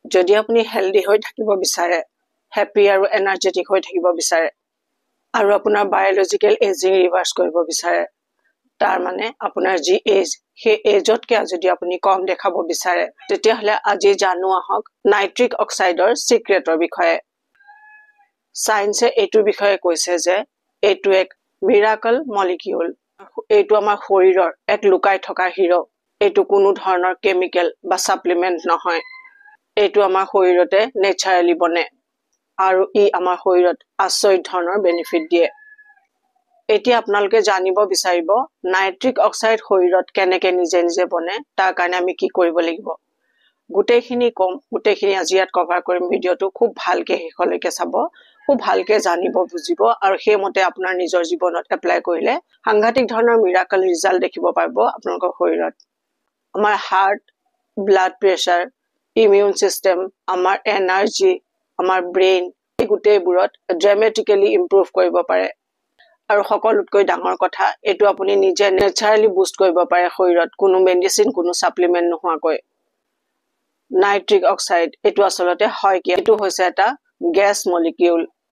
যদি আপুনি হেলদি হৈ থাকিব বিচাৰে, হ্যাপি আৰু এনাৰ্জেটিক হৈ থাকিব বিচাৰে আৰু আপোনাৰ বায়োলজিক্যাল এজিং ৰিভাৰ্স কৰিব বিচাৰে, তাৰ মানে আপোনাৰ যি এজ সেই এজতকে যদি আপুনি কম দেখাব বিচাৰে, তেতিয়াহ'লে আজি জানো আহক নাইট্ৰিক অক্সাইডৰ সিক্ৰেটৰ বিষয়ে। সায়েন্সে এইটো বিষয়ে কৈছে যে এইটো এক মিৰাকল মলিকিউল। এইটো আমাৰ শৰীৰৰ এক লুকাই থকা হিৰো। এইটো কোনো ধৰণৰ কেমিকেল বা সাপ্লিমেন্ট নহয়। এইটো আমাৰ শৰীৰতে নেচাৰেলি বনে আৰু ই আমাৰ শৰীৰত আচৰিত ধৰণৰ বেনিফিট দিয়ে। এতিয়া আপোনালোকে জানিব বিচাৰিব নাইট্ৰিক অক্সাইড শৰীৰত কেনেকৈ নিজে নিজে বনে, তাৰ কাৰণে আমি কি কৰিব লাগিব। গোটেইখিনি কম, গোটেইখিনি আজি ইয়াত কভাৰ কৰিম। ভিডিঅ'টো খুব ভালকে শেষলৈকে চাব, খুব ভালকে জানিব বুজিব আৰু সেইমতে আপোনাৰ নিজৰ জীৱনত এপ্লাই কৰিলে সাংঘাতিক ধৰণৰ মিৰাকল ৰিজাল্ট দেখিব পাৰিব আপোনালোকৰ শৰীৰত। আমাৰ heart, blood pressure, immune system, আমাৰ এনাৰ্জি, আমাৰ ব্ৰেইন, এই গোটেইবোৰত ড্ৰামেটিক্যালি ইম্প্ৰুভ কৰিব পাৰে। আৰু সকলোতকৈ ডাঙৰ কথা, এইটো আপুনি নিজে নেচাৰেলি বুষ্ট কৰিব পাৰে শৰীৰত, কোনো মেডিচিন, কোনো সাপ্লিমেন্ট নোহোৱাকৈ। নাইট্ৰিক অক্সাইড এইটো আচলতে হয় কি, এইটো হৈছে এটা গেছ মলিকিউল।